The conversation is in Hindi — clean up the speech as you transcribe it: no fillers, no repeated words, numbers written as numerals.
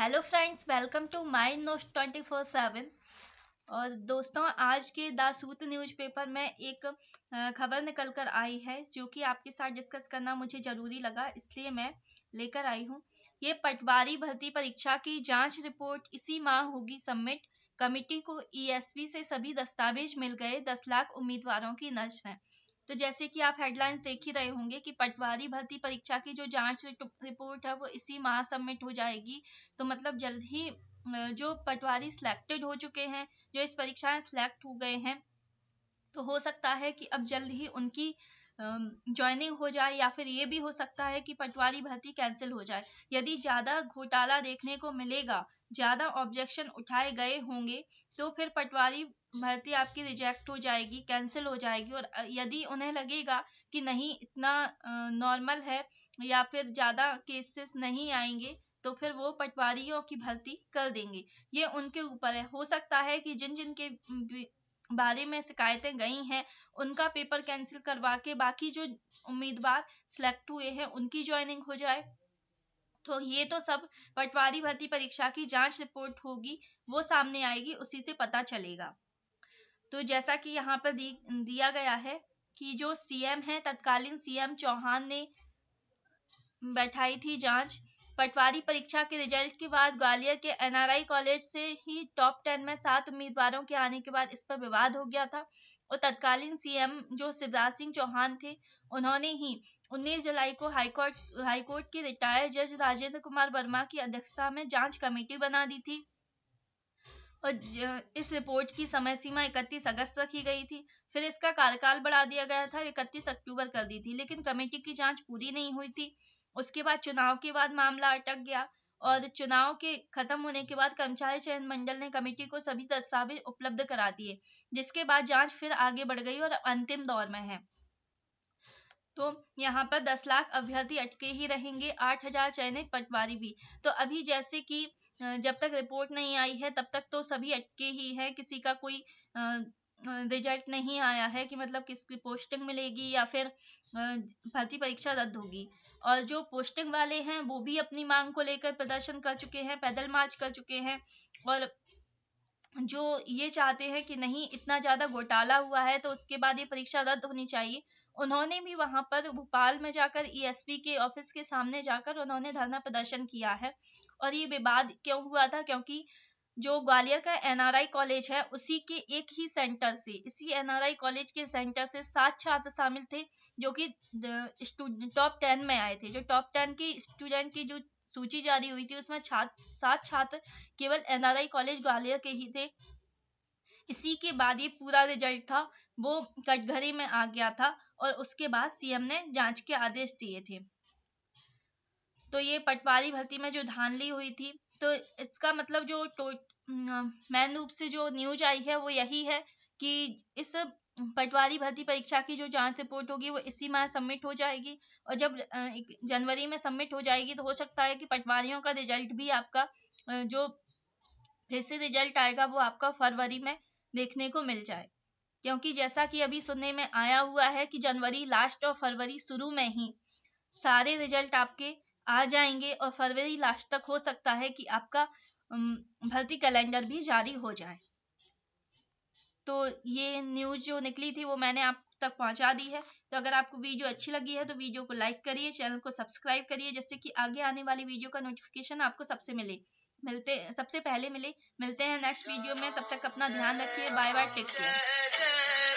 Hello friends, welcome to my news 24/7। और दोस्तों, आज के द सूत्र न्यूज़पेपर में एक खबर निकल कर आई है जो कि आपके साथ डिस्कस करना मुझे ज़रूरी लगा, इसलिए मैं लेकर आई हूँ। ये पटवारी भर्ती परीक्षा की जांच रिपोर्ट इसी माह होगी सबमिट। कमिटी को ईएसपी से सभी दस्तावेज मिल गए, 10 लाख उम्मीदवारों की नज़र है। तो जैसे कि आप हेडलाइंस देख ही रहे होंगे कि पटवारी भर्ती परीक्षा की जो जांच रिपोर्ट है वो इसी माह सबमिट हो जाएगी। तो मतलब जल्द ही जो पटवारी सिलेक्टेड हो चुके हैं, जो इस परीक्षा में सिलेक्ट हो गए हैं, तो हो सकता है कि अब जल्द ही उनकी ज्वाइनिंग हो जाए, या फिर ये भी हो सकता है कि पटवारी भर्ती कैंसिल हो जाए। यदि ज़्यादा घोटाला देखने को मिलेगा, ज़्यादा ऑब्जेक्शन उठाए गए होंगे, तो फिर पटवारी भर्ती आपकी रिजेक्ट हो जाएगी, कैंसिल हो जाएगी। और यदि उन्हें लगेगा कि नहीं, इतना नॉर्मल है या फिर ज़्यादा केसेस नहीं आएंगे, तो फिर वो पटवारियों की भर्ती कर देंगे। ये उनके ऊपर है। हो सकता है कि जिन जिन के बारे में शिकायतें गई हैं उनका पेपर कैंसिल करवा के बाकी जो उम्मीदवार सिलेक्ट हुए हैं उनकी ज्वाइनिंग हो जाए। तो ये तो सब पटवारी भर्ती परीक्षा की जांच रिपोर्ट होगी, वो सामने आएगी, उसी से पता चलेगा। तो जैसा कि यहाँ पर दिया गया है कि जो सीएम है, तत्कालीन सीएम चौहान ने बैठाई थी जांच। पटवारी परीक्षा के रिजल्ट के बाद ग्वालियर के एनआरआई कॉलेज से ही टॉप 10 में 7 उम्मीदवारों के आने के बाद इस पर विवाद हो गया था। और तत्कालीन सीएम जो शिवराज सिंह चौहान थे, उन्होंने ही 19 जुलाई को हाईकोर्ट के रिटायर्ड जज राजेंद्र कुमार वर्मा की अध्यक्षता में जांच कमेटी बना दी थी। और इस रिपोर्ट की समय सीमा 31 अगस्त रखी गई थी। फिर इसका कार्यकाल बढ़ा दिया गया था, 31 अक्टूबर कर दी थी, लेकिन कमेटी की जांच पूरी नहीं हुई थी। उसके बाद चुनाव के बाद मामला अटक गया, और चुनाव के खत्म होने के बाद कर्मचारी चयन मंडल ने कमेटी को सभी दस्तावेज उपलब्ध करा दिए, जिसके बाद जांच फिर आगे बढ़ गई और अंतिम दौर में है। तो यहाँ पर 10 लाख अभ्यर्थी अटके ही रहेंगे, 8,000 चयनित पटवारी भी। तो अभी जैसे कि जब तक रिपोर्ट नहीं आई है तब तक तो सभी अटके ही हैं, किसी का कोई रिजल्ट नहीं आया है कि मतलब किसकी पोस्टिंग मिलेगी या फिर भर्ती परीक्षा रद्द होगी। और जो पोस्टिंग वाले हैं वो भी अपनी मांग को लेकर प्रदर्शन कर चुके हैं, पैदल मार्च कर चुके हैं। और जो ये चाहते हैं कि नहीं, इतना ज़्यादा घोटाला हुआ है तो उसके बाद ये परीक्षा रद्द होनी चाहिए, उन्होंने भी वहां पर भोपाल में जाकर ईएसपी के ऑफिस के सामने जाकर उन्होंने धरना प्रदर्शन किया है। और ये विवाद क्यों हुआ था? क्योंकि जो ग्वालियर का एनआरआई कॉलेज है, उसी के एक ही सेंटर से, इसी एनआरआई कॉलेज के सेंटर से 7 छात्र शामिल थे जो कि टॉप 10 में आए थे। जो टॉप 10 की स्टूडेंट की जो सूची जारी हुई थी उसमें 7 छात्र केवल एनआरआई कॉलेज ग्वालियर के ही थे। इसी के बाद ये पूरा रिजल्ट था वो कटघरे में आ गया था, और उसके बाद सीएम ने जांच के आदेश दिए थे। तो ये पटवारी भर्ती में जो धांधली हुई थी, तो इसका मतलब जो मेन रूप से जो न्यूज आई है वो यही है कि इस पटवारी भर्ती परीक्षा की जो जांच रिपोर्ट होगी वो इसी माह सबमिट हो जाएगी। और जब जनवरी में सबमिट हो जाएगी तो हो सकता है कि पटवारियों का रिजल्ट भी आपका जो फिर से रिजल्ट आएगा वो आपका फरवरी में देखने को मिल जाए। क्योंकि जैसा कि अभी सुनने में आया हुआ है कि जनवरी लास्ट और फरवरी शुरू में ही सारे रिजल्ट आपके आ जाएंगे, और फरवरी लास्ट तक हो सकता है कि आपका भर्ती कैलेंडर भी जारी हो जाए। तो ये न्यूज़ जो निकली थी वो मैंने आप तक पहुंचा दी है। तो अगर आपको वीडियो अच्छी लगी है तो वीडियो को लाइक करिए, चैनल को सब्सक्राइब करिए, जिससे कि आगे आने वाली वीडियो का नोटिफिकेशन आपको सबसे पहले मिले। मिलते हैं नेक्स्ट वीडियो में, तब तक अपना ध्यान रखिए। Bye bye, take care.